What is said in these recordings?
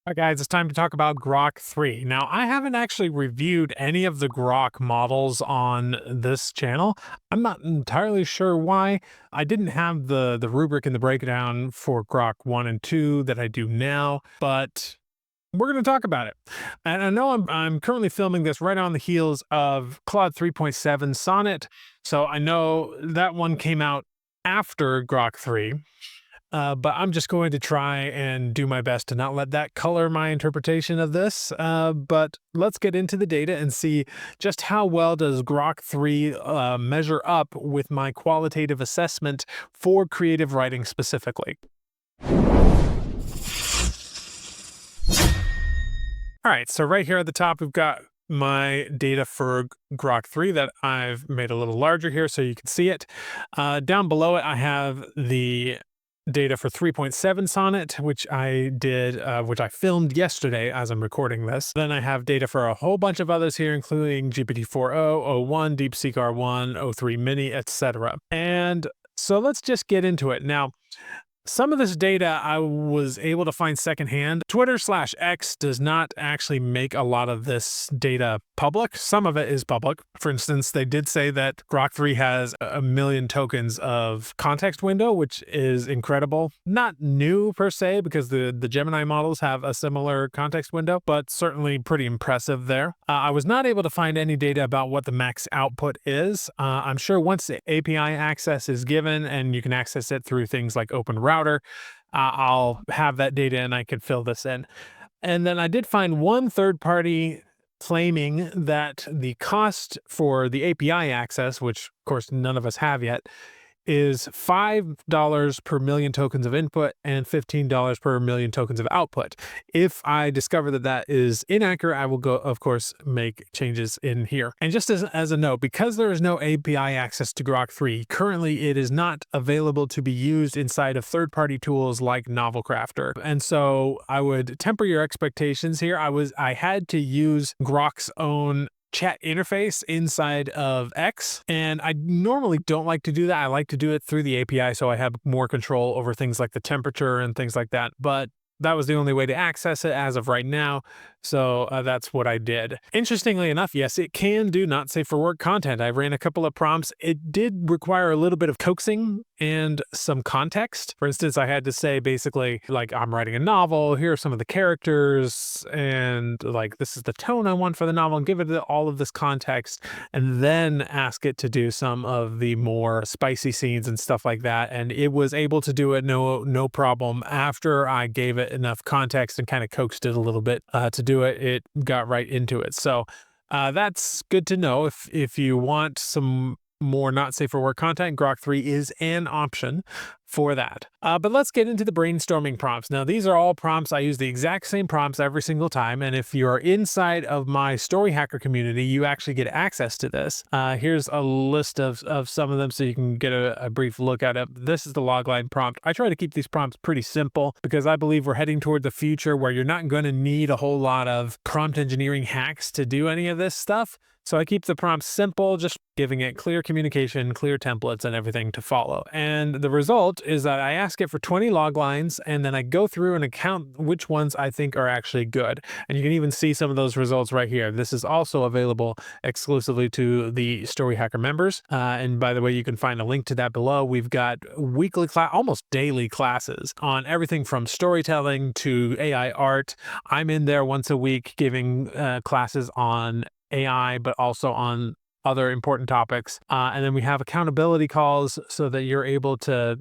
All right, guys, it's time to talk about Grok 3. Now, I haven't actually reviewed any of the Grok models on this channel. I'm not entirely sure why. I didn't have the rubric and the breakdown for Grok 1 and 2 that I do now, but we're going to talk about it. And I know I'm currently filming this right on the heels of Claude 3.7 Sonnet, so I know that one came out after Grok 3. But I'm just going to try and do my best to not let that color my interpretation of this. But let's get into the data and see just how well does Grok 3 measure up with my qualitative assessment for creative writing specifically. All right, so right here at the top, we've got my data for Grok 3 that I've made a little larger here so you can see it. Down below it, I have the data for 3.7 Sonnet, which I did, which I filmed yesterday as I'm recording this. Then I have data for a whole bunch of others here, including GPT-4o, O1, DeepSeek R1, O3 Mini, etc. And so let's just get into it. Now, some of this data I was able to find secondhand. Twitter/X does not actually make a lot of this data public. Some of it is public. For instance, they did say that Grok 3 has a million tokens of context window, which is incredible. Not new per se, because the Gemini models have a similar context window, but certainly pretty impressive there. I was not able to find any data about what the max output is. I'm sure once the API access is given and you can access it through things like Open Router, I'll have that data and I can fill this in. And then I did find one third party claiming that the cost for the API access, which of course none of us have yet, is $5 per million tokens of input and $15 per million tokens of output. If I discover that that is inaccurate, I will go, of course, make changes in here. And just as a note, because there is no API access to Grok 3, currently it is not available to be used inside of third-party tools like Novel Crafter. And so I would temper your expectations here. I had to use Grok's own chat interface inside of X. And I normally don't like to do that. I like to do it through the API so I have more control over things like the temperature and things like that. But that was the only way to access it as of right now. So that's what I did. Interestingly enough, yes, it can do not safe for work content. I ran a couple of prompts. It did require a little bit of coaxing and some context. For instance, I had to say basically like, I'm writing a novel, here are some of the characters, and like, this is the tone I want for the novel, and give it all of this context, and then ask it to do some of the more spicy scenes and stuff like that. And it was able to do it no problem after I gave it enough context and kind of coaxed it a little bit to do it. It got right into it. So that's good to know. If you want some more not safe for work content, Grok 3 is an option for that. But let's get into the brainstorming prompts. Now, these are all prompts. I use the exact same prompts every single time. And if you're inside of my Story Hacker community, you actually get access to this. Here's a list of some of them so you can get a brief look at it. This is the logline prompt. I try to keep these prompts pretty simple because I believe we're heading toward the future where you're not going to need a whole lot of prompt engineering hacks to do any of this stuff. So I keep the prompts simple, just giving it clear communication, clear templates, and everything to follow. And the result is that I ask it for 20 log lines, and then I go through and count which ones I think are actually good. And you can even see some of those results right here. This is also available exclusively to the Story Hacker members. And by the way, you can find a link to that below. We've got weekly almost daily classes on everything from storytelling to AI art. I'm in there once a week giving classes on AI, but also on other important topics. And then we have accountability calls so that you're able to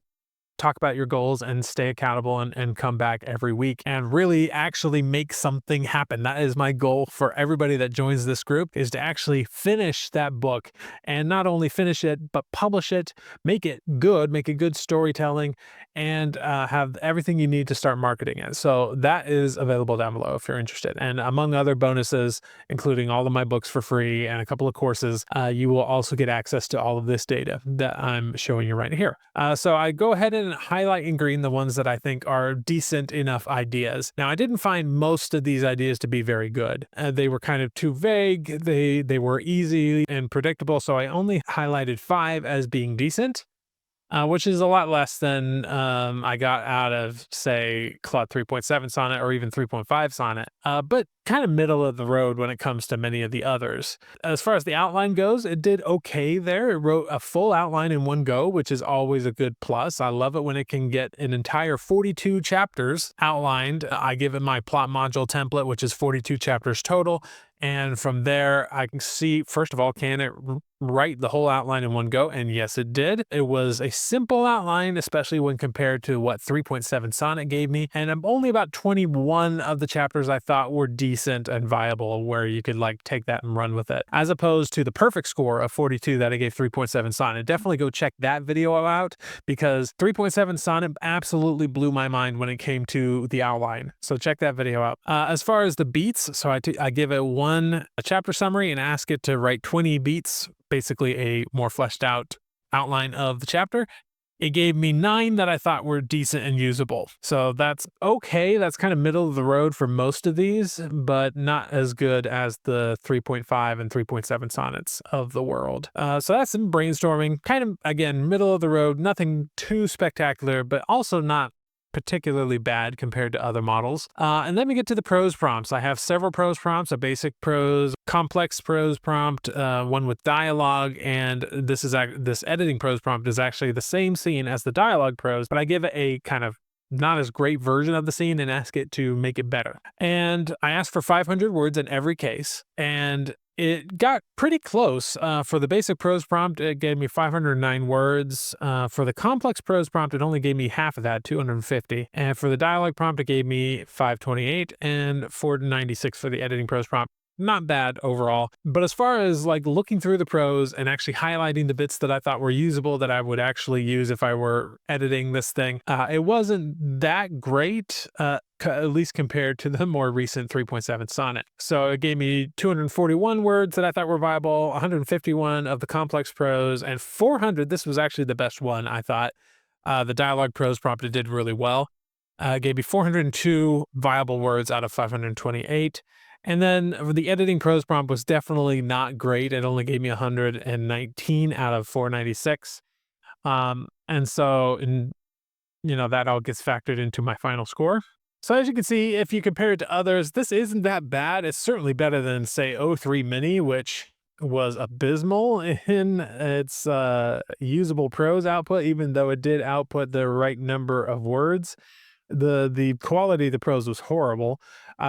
talk about your goals and stay accountable and come back every week and really actually make something happen. That is my goal for everybody that joins this group, is to actually finish that book, and not only finish it, but publish it, make it good storytelling, and have everything you need to start marketing it. So that is available down below if you're interested. And among other bonuses, including all of my books for free and a couple of courses, you will also get access to all of this data that I'm showing you right here. So I go ahead and highlight in green the ones that I think are decent enough ideas. Now, I didn't find most of these ideas to be very good. They were kind of too vague. They were easy and predictable. So I only highlighted 5 as being decent. which is a lot less than I got out of, say, Claude 3.7 Sonnet or even 3.5 Sonnet, but kind of middle of the road when it comes to many of the others. As far as the outline goes, it did okay there. It wrote a full outline in one go, which is always a good plus. I love it when it can get an entire 42 chapters outlined. I give it my plot module template, which is 42 chapters total. And from there, I can see, first of all, can it write the whole outline in one go? And yes, it did. It was a simple outline, especially when compared to what 3.7 Sonnet gave me. And only about 21 of the chapters I thought were decent and viable, where you could like take that and run with it, as opposed to the perfect score of 42 that I gave 3.7 Sonnet. Definitely go check that video out, because 3.7 Sonnet absolutely blew my mind when it came to the outline. So check that video out. As far as the beats, so I give it a chapter summary and ask it to write 20 beats, basically a more fleshed out outline of the chapter. It gave me 9 that I thought were decent and usable. So that's okay. That's kind of middle of the road for most of these, but not as good as the 3.5 and 3.7 sonnets of the world. So that's in brainstorming. Kind of, again, middle of the road, nothing too spectacular, but also not particularly bad compared to other models. And then we get to the prose prompts. I have several prose prompts: a basic prose, complex prose prompt, one with dialogue, and this editing prose prompt is actually the same scene as the dialogue prose, but I give it a kind of not as great version of the scene and ask it to make it better. And I asked for 500 words in every case, and it got pretty close. For the basic prose prompt, it gave me 509 words. For the complex prose prompt, it only gave me half of that, 250. And for the dialogue prompt, it gave me 528 and 496 for the editing prose prompt. Not bad overall. But as far as like looking through the prose and actually highlighting the bits that I thought were usable, that I would actually use if I were editing this thing, it wasn't that great, at least compared to the more recent 3.7 Sonnet. So it gave me 241 words that I thought were viable, 151 of the complex prose, and 400, this was actually the best one, I thought. The dialogue prose prompt, it did really well. It gave me 402 viable words out of 528. And then the editing prose prompt was definitely not great. It only gave me 119 out of 496. And so, that all gets factored into my final score. So as you can see, if you compare it to others, this isn't that bad. It's certainly better than, say, O3 Mini, which was abysmal in its usable prose output, even though it did output the right number of words. The quality of the prose was horrible.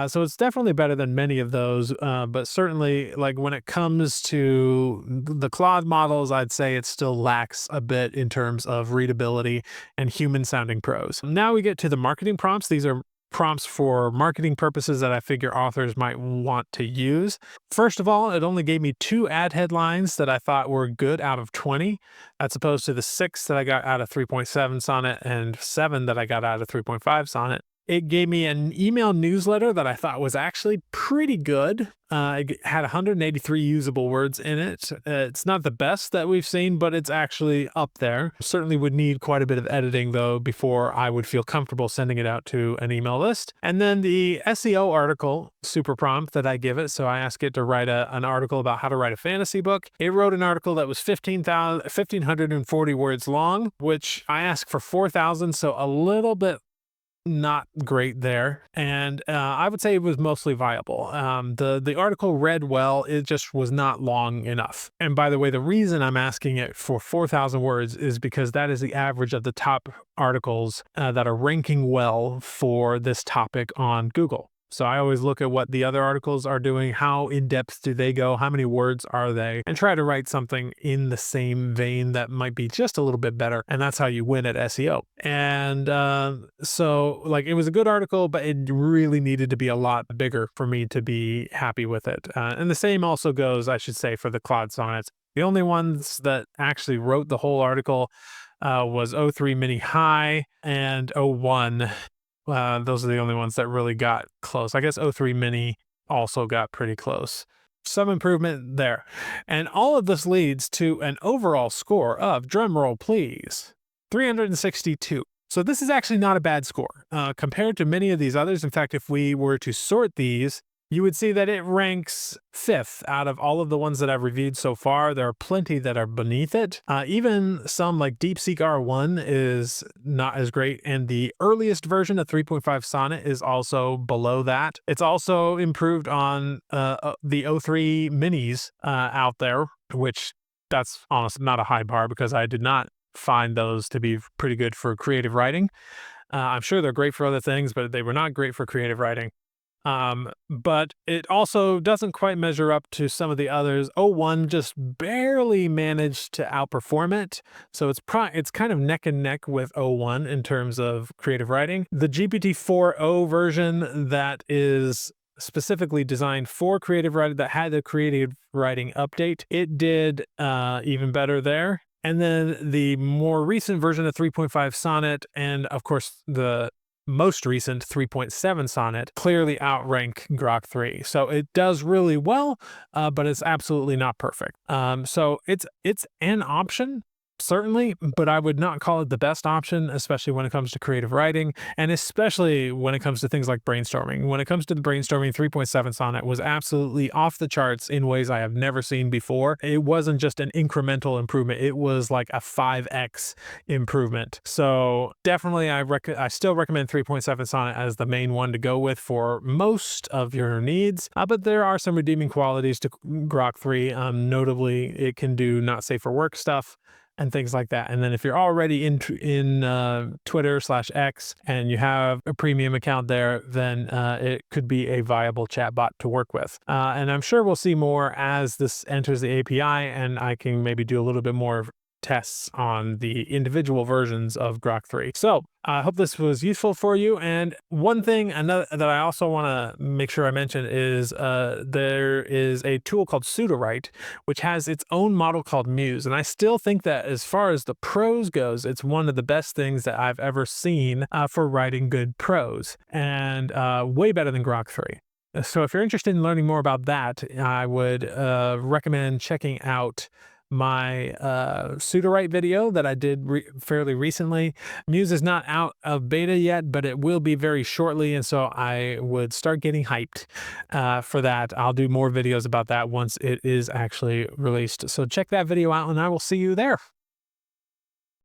So it's definitely better than many of those, but certainly, like, when it comes to the Claude models, I'd say it still lacks a bit in terms of readability and human-sounding prose. Now we get to the marketing prompts. These are prompts for marketing purposes that I figure authors might want to use. First of all, it only gave me 2 ad headlines that I thought were good out of 20, as opposed to the 6 that I got out of 3.7 Sonnet and 7 that I got out of 3.5 Sonnet. It gave me an email newsletter that I thought was actually pretty good. It had 183 usable words in it. It's not the best that we've seen, but it's actually up there. Certainly would need quite a bit of editing, though, before I would feel comfortable sending it out to an email list. And then the SEO article super prompt that I give it. So I ask it to write an article about how to write a fantasy book. It wrote an article that was 1,540 words long, which I asked for 4,000, so a little bit not great there, and I would say it was mostly viable. The article read well, it just was not long enough. And by the way, the reason I'm asking it for 4,000 words is because that is the average of the top articles that are ranking well for this topic on Google. So I always look at what the other articles are doing, how in-depth do they go, how many words are they, and try to write something in the same vein that might be just a little bit better. And that's how you win at SEO. And so, like, it was a good article, but it really needed to be a lot bigger for me to be happy with it. And the same also goes, I should say, for the Claude sonnets. The only ones that actually wrote the whole article was O3 Mini High and O1. Those are the only ones that really got close. I guess O3 Mini also got pretty close. Some improvement there. And all of this leads to an overall score of, drumroll please, 362. So this is actually not a bad score compared to many of these others. In fact, if we were to sort these you would see that it ranks 5th out of all of the ones that I've reviewed so far. There are plenty that are beneath it. Even some like DeepSeek R1 is not as great. And the earliest version of 3.5 Sonnet is also below that. It's also improved on the O3 minis out there, which that's honestly not a high bar because I did not find those to be pretty good for creative writing. I'm sure they're great for other things, but they were not great for creative writing. But it also doesn't quite measure up to some of the others. O1 just barely managed to outperform it. So it's kind of neck and neck with O1 in terms of creative writing. The GPT-4o version that is specifically designed for creative writing, that had the creative writing update, it did even better there. And then the more recent version of 3.5 Sonnet, and of course the most recent 3.7 Sonnet, clearly outrank Grok 3. So it does really well, but it's absolutely not perfect. So it's an option, certainly, but I would not call it the best option, especially when it comes to creative writing, and especially when it comes to things like brainstorming. When it comes to the brainstorming, 3.7 Sonnet was absolutely off the charts in ways I have never seen before. It wasn't just an incremental improvement, it was like a 5x improvement. So definitely I still recommend 3.7 Sonnet as the main one to go with for most of your needs, but there are some redeeming qualities to Grok 3. Notably, it can do not safe for work stuff and things like that. And then if you're already in Twitter/X and you have a premium account there, then it could be a viable chatbot to work with. And I'm sure we'll see more as this enters the API, and I can maybe do a little bit more tests on the individual versions of Grok 3. So I hope this was useful for you. And one thing that I also want to make sure I mention is there is a tool called Sudowrite, which has its own model called Muse. And I still think that as far as the prose goes, it's one of the best things that I've ever seen for writing good prose, and way better than Grok 3. So if you're interested in learning more about that, I would recommend checking out my Sudowrite video that I did fairly recently. Muse is not out of beta yet, but it will be very shortly, and so I would start getting hyped for that. I'll do more videos about that once it is actually released. So check that video out, and I will see you there.